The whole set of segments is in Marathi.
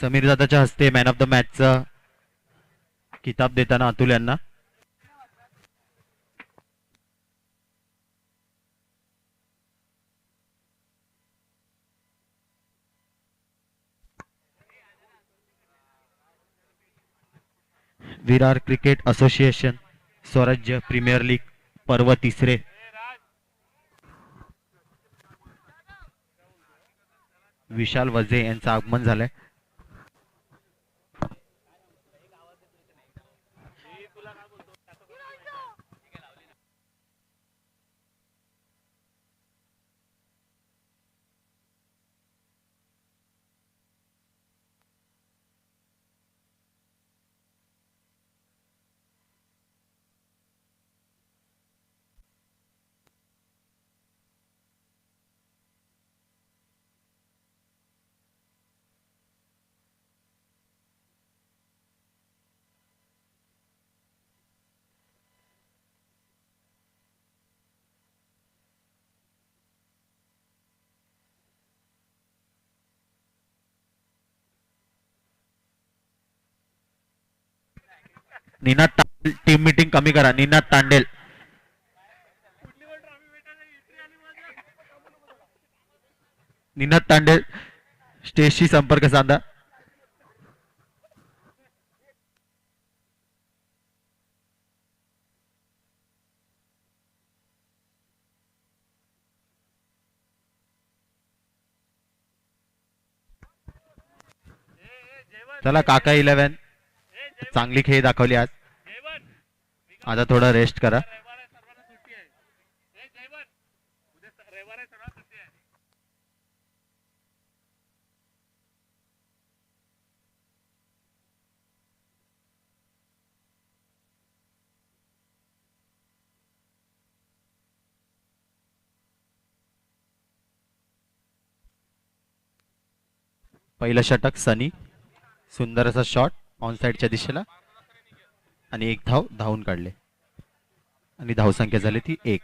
समीर दादाच्या हस्ते मॅन ऑफ द मॅचचा किताब देताना अतुल यांना विरार क्रिकेट असोसिएशन स्वराज्य प्रीमियर लीग पर्व तिसरे विशाल वजे यांचं आगमन झालंय. निनाद टीम मीटिंग कमी करा. निनाद तांडेल निनाद तांडेल स्टेजशी संपर्क साधा. चला काका 11 चांगली खेळ दाखवली आज. आता थोडा रेस्ट करा. पहिलं षटक सनी सुंदर असा शॉट ऑन साइडच्या दिशेला आणि एक धाव धावून काढले आणि धावसंख्या झाली ती 1.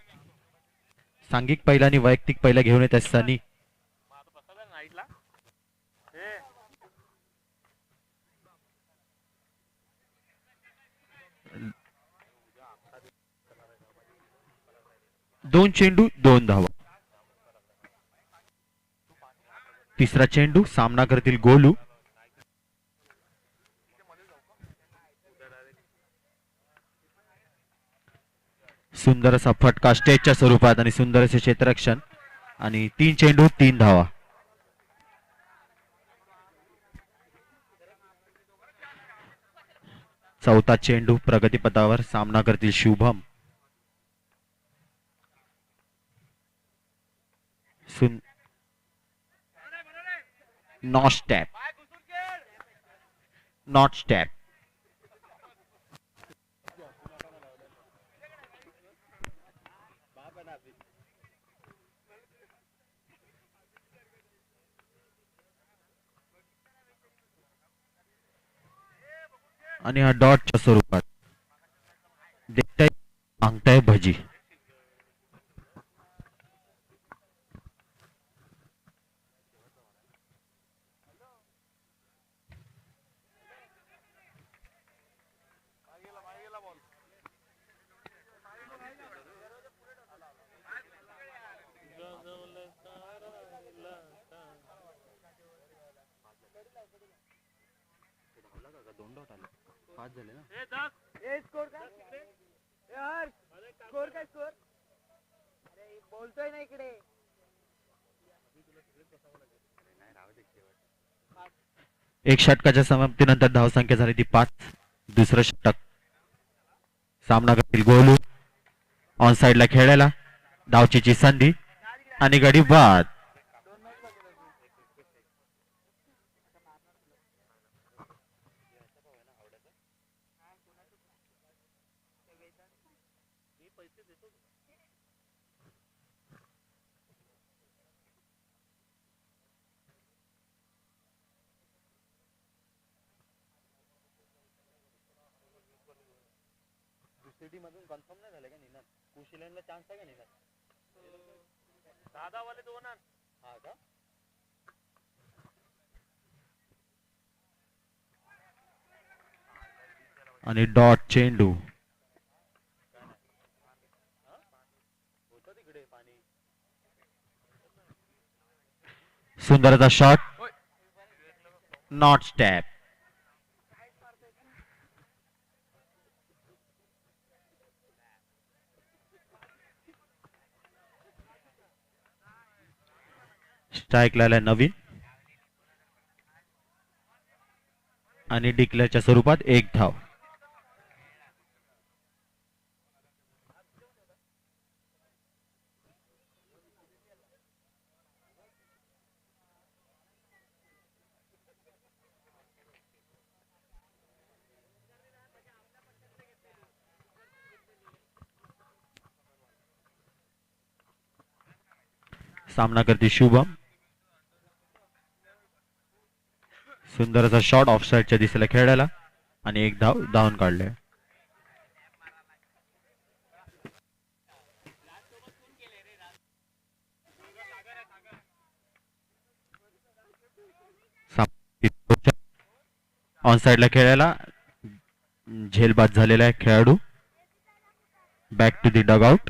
सांघिक पहिला आणि वैयक्तिक पहिला घेऊन येत आहे सनी. दोन चेंडू 2 धावा. तिसरा चेंडू सामना करतील गोलू. सुंदर असा फटका स्टेजच्या स्वरूपात आणि सुंदर असे क्षेत्ररक्षण आणि 3 चेंडू 3 धावा. चौथा चेंडू प्रगतीपथावर सामना करतील शुभम. Not step. आणि हा डॉटच्या स्वरूपात देखताय मागताय भजी. झाले ना. स्कोर काय स्कोर काय स्कोर अरे बोलतोय ना इकडे. एक षटकाच्या समाप्तीनंतर धावसंख्या झाली ती 5. दुसरं षटक सामना करतील गोलू. ऑन साइडला खेळायला धावचीची संधी आणि गडी बाद. सिटी मधून कन्फर्म नाही झाले का निनाद? कुशिलनला चान्स आहे का निनाद? दादा वाले 2 हा का? आणि डॉट चेंडू. सुंदर असा शॉट, नॉट स्टॅप. स्ट्राईक लागला नवीन आणि डिक्लेअरच्या स्वरूपात एक धाव. सामना करते शुभम. सुंदर असा शॉट ऑफ साईडच्या दिशेला खेळायला आणि एक धाव धावून काढले. ऑन साइडला खेळायला झेलबाद झालेला आहे खेळाडू. Back to the dugout.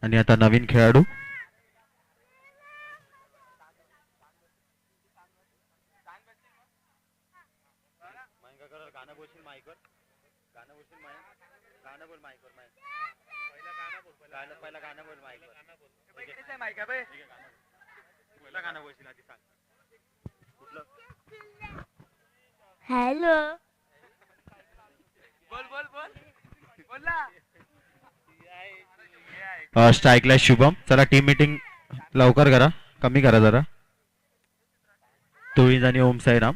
आणि आता नवीन खेळाडू. हॅलो. बोल बोल बोल बोल ना. स्ट्राईकला शुभम. चला टीम मीटिंग लवकर करा, कमी करा जरा. तुळीज आणि ओम साईराम.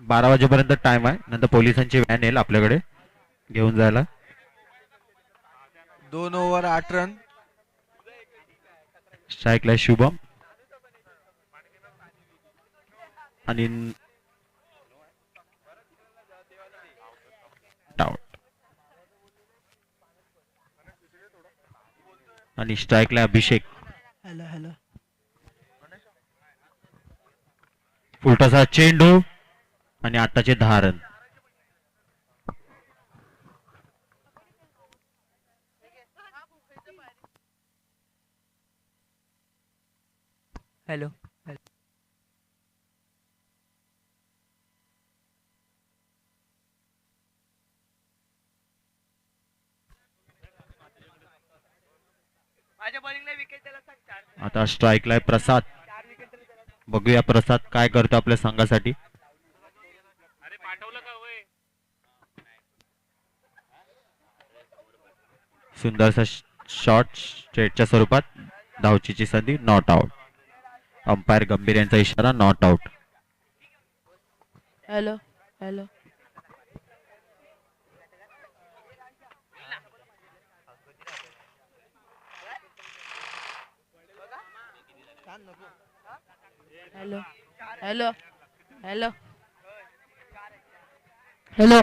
बारा वाजेपर्यंत टाइम आहे, नंतर पोलिसांची व्हॅन येईल आपल्याकडे घेऊन जायला. 2 ओव्हर 8 रन. स्ट्राईकला शुभम आणि आउट. आणि स्ट्राईकला अभिषेक. Hello hello. फुलटासा चेंडू आणि आताचे 10 रन. हॅलो. माझ्या बॉलिंगला विकेट त्याला सांग 4. आता स्ट्राईकला आहे प्रसाद. 4 विकेट तरी त्याला. बघूया प्रसाद काय करतो आपल्या संघासाठी. अरे पाठवलं का होय. सुंदरसा शॉट स्ट्रेटच्या स्वरूपात धावचीची संधी, नॉट आउट. अंपायर गंभीर यांचा इशारा, not out. Hello hello. Hello hello hello hello.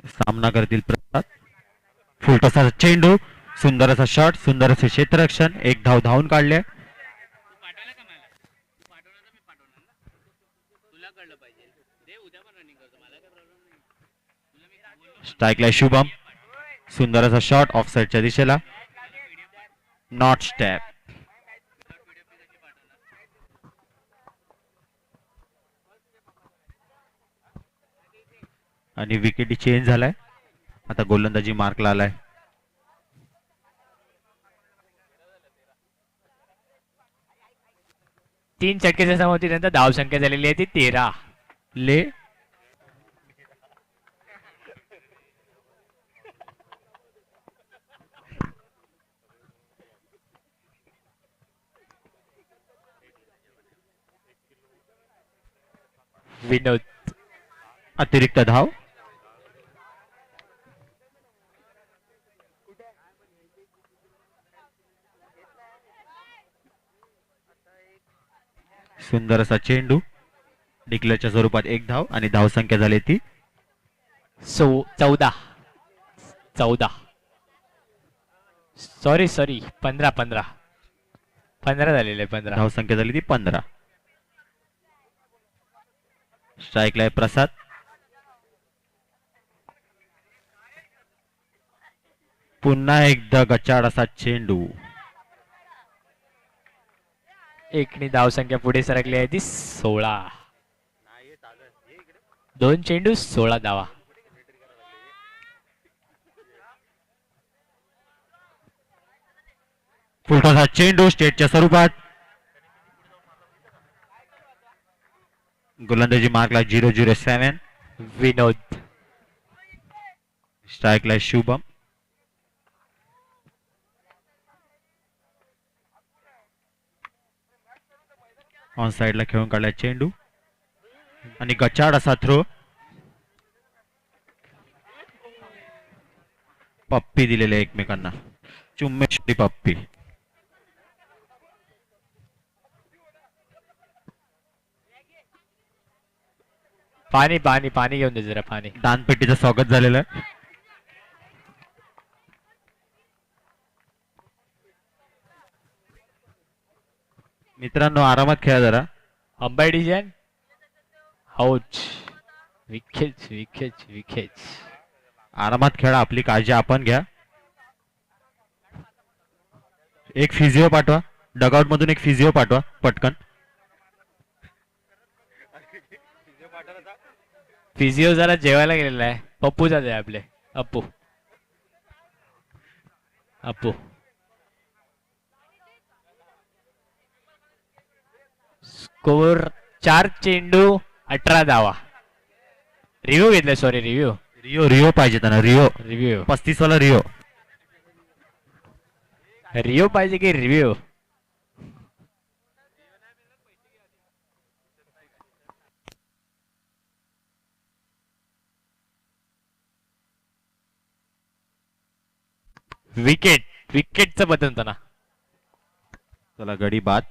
सामना करतील प्रसाद. फुलटसा चेंडू, सुंदर असा शॉट, सुंदर असे क्षेत्ररक्षण, एक धाव धावून काढले. स्ट्राईकला शुभम. सुंदर असा शॉट ऑफ साईडच्या दिशेला, नॉट स्टॅप. आणि विकेट चेंज झालाय. आता गोलंदाजी मार्कला आलाय. तीन षटकाच्या समाप्तीनंतर धावसंख्या झालेली आहे ती 13. ले विनोद अतिरिक्त धाव. सुंदर असा चेंडू. डिक्लेअरच्या स्वरूपात एक धाव आणि धावसंख्या झाली ती 14. सॉरी 15 झालेले 15. धावसंख्या झाली ती 15. स्ट्राईकला आहे प्रसाद. पुन्हा एकदा गचाड असा चेंडू. एकनी धावसंख्या पुढे सरकली आहे ती 16. 2 चेंडू 16 धावा. फुलटॉसा चेंडू स्टेटच्या स्वरूपात. गोलंदाजी मार्कला 007. विनोद. स्ट्राईकला आहे शुभम. ऑन साइडला खेळून काढलाय चेंडू आणि गचाड असा थ्रो. पप्पी दिलेले एकमेकांना. चुम्मेश्वरी पप्पी. पाणी घेऊन दे जरा पाणी. दानपेटीचं स्वागत झालेलं आहे. मित्रांनो आरामात खेळा जरा. Ambai design out. विकेट. आरामात खेळा. आपली काळजी आपण घ्या. एक फिजिओ पाठवा. डगआउट मधून एक फिजिओ पाठवा पटकन. फिजिओ जरा जेवायला गेलेला आहे. पप्पू जाते आपले. अप्पू. स्कोर 4 चेंडू 18 धावा. रिव्ह्यू घेतलाय. सॉरी रिव्ह्यू रिओ पाहिजे त्यांना. रिओ रिव्ह्यू 35 वाला रिओ. रिओ पाहिजे की रिव्ह्यू. विकेटचं बटन त्यांना. चला गडी बाद.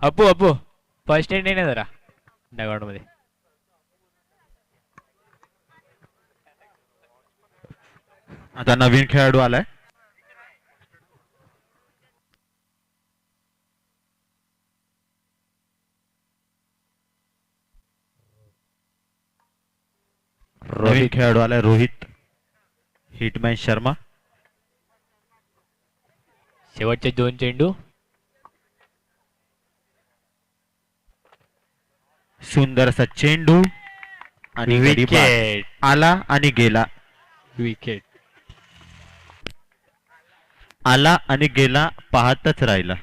अप्पू फर्स्ट एंड ना जरा डगआउट मध्ये. आता नवीन खेळाडू आलाय. नवीन खेळाडू आलाय रोहित हिटमॅन शर्मा. शेवटचे 2 चेंडू. सुंदर असा चेंडू आणि गडी बाद. विकेट. आला आणि गेला. विकेट. आला आणि गेला पाहतच राहिला.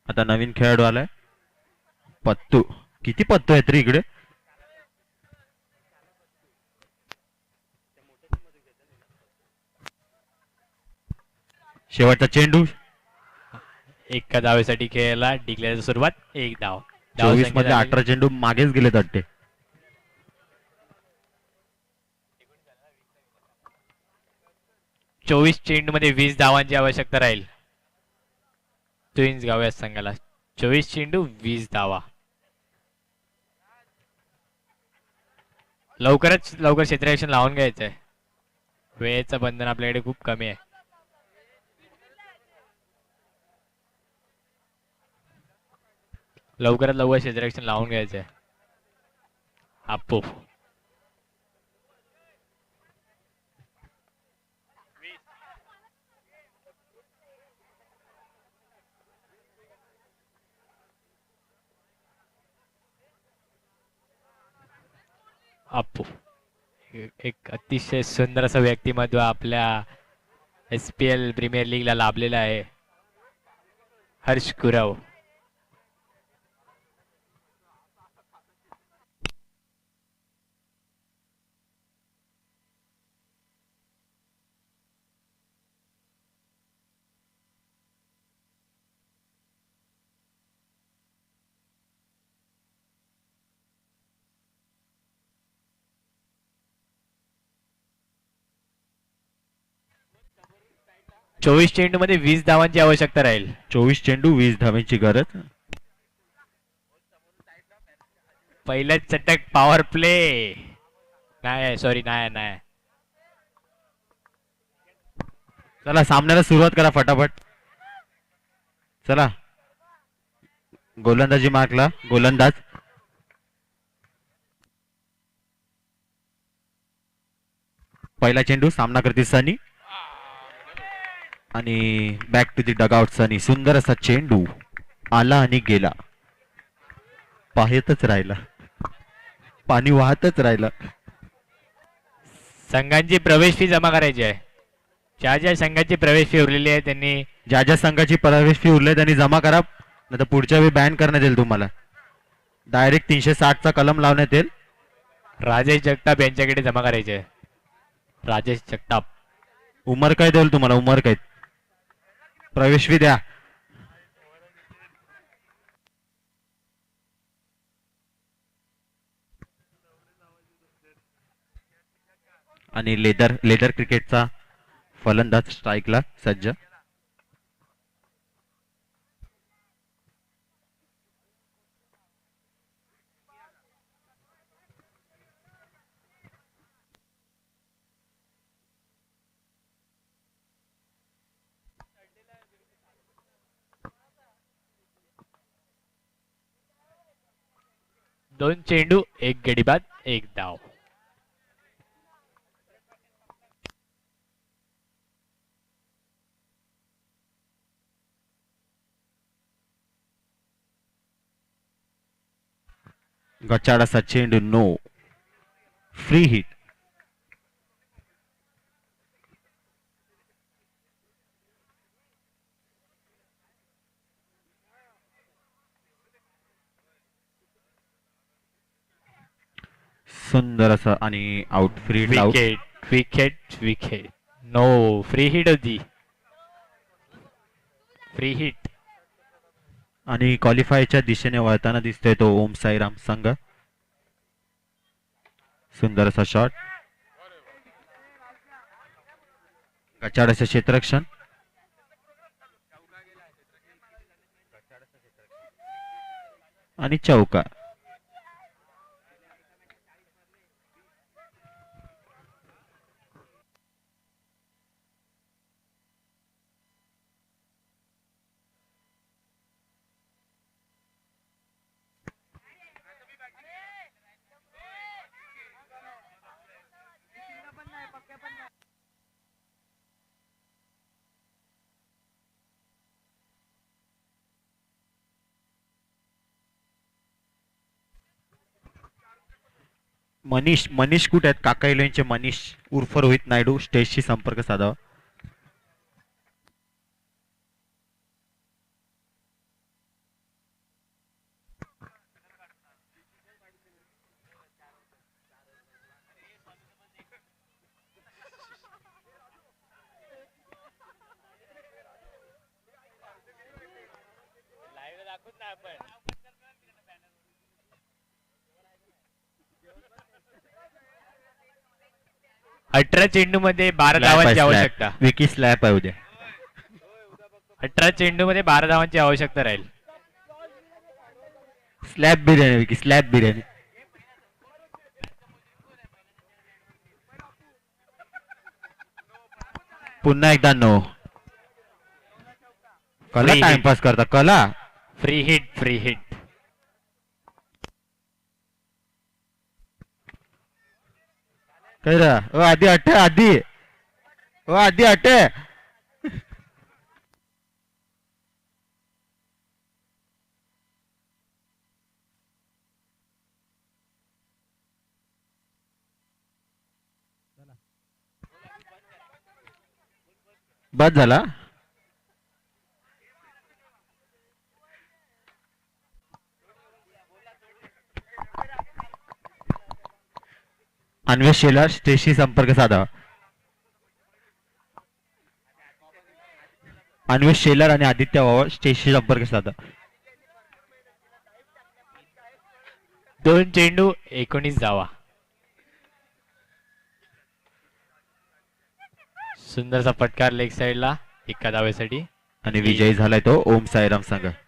आता नवीन खेळाडू आलाय पत्तू. किती पत्तू आहेत रे इकडे. शेवटचा चेंडू. एका धावेसाठी खेळायला डिक्लेअरची सुरुवात. 1 धाव. 24 मध्ये 18 चेंडू मागेच गेले वाटते. चेंडू मध्ये 20 धावांची आवश्यकता राहील. ट्विन्स गावया संघाला 24 चेंडू 20 धावा. लवकर क्षेत्ररक्षण लावून घ्यायचंय. वेळेचं बंधन आपल्याकडे खूप कमी आहे. लवकरात लवकर क्षेत्ररक्षण लावून घ्यायचंय. अप्पू. अप्पू एक अतिशय सुंदर असं व्यक्तिमत्व आपल्या SPL प्रीमियर लीगला लाभलेलं आहे. हर्ष कुरव. 24 चेंडू मध्ये 20 धावांची आवश्यकता राहील. 24 चेंडू 20 धावांची गरज. पहिला चटक पॉवर प्ले. नाही सॉरी नाही. चला सामन्याला सुरुवात करा फटाफट. चला गोलंदाजी मार्कला. गोलंदाज पहिला चेंडू सामना करते सनी आणि बॅक टू दी डगआउट सनी. सुंदर असा चेंडू आला आणि गेला. पाहतच राहिला, पाणी वाहतच राहिलं. संघांची प्रवेश फी जमा करायची आहे. ज्या संघाची प्रवेश फी उरलेली आहे त्यांनी ज्या संघाची प्रवेश फी उरले त्यांनी जमा करा, नाही तर पुढच्या वेळी बॅन करण्यात येईल तुम्हाला. डायरेक्ट 360 चा कलम लावण्यात येईल. राजेश जगताप यांच्याकडे जमा करायचे आहे. राजेश जगताप. उमर कैद देईल तुम्हाला. उमर कैद. प्रवेश फी द्या. आणि लेदर क्रिकेटचा फलंदाज स्ट्राईकला सज्ज. दोन चेंडू एक गडीबाद एक धाव. गचाड असा चेंडू. नो. Free hit. सुंदर असं आणि out. Free hit. Out. Wicket. No free hit होती. Free hit. आणि क्वालिफायच्या दिशेने वळताना दिसतोय तो ओम साईराम संघ. सुंदर असा शॉट. गचाड असं क्षेत्ररक्षण. आणि चौका. मनीष कुठे आहेत? काकाईलेंचे मनीष उर्फ रोहित नायडू स्टेजशी संपर्क साधावा. अठरा चेंडू मध्ये 12 धावांची आवश्यकता. विकी स्लॅप आहे उद्या. 18 चेंडू मध्ये 12 धावांची आवश्यकता राहील. स्लॅब बिर्याणी विकी. स्लॅब बिर्याणी. पुन्हा एकदा नो. कला Free hit. टाइमपास करता. कला. Free hit. काय रे? आधी अटे. आधी अटे. बस झाला. अन्वेष शेलार स्टेजशी संपर्क साधा. अन्वेष शेलार आणि आदित्य वावळ स्टेजशी संपर्क साधा. 2 चेंडू 19 धावा. सुंदरसा फटकार लेग साइडला. एका धावेसाठी आणि विजयी झालाय तो ओम साईराम संघ.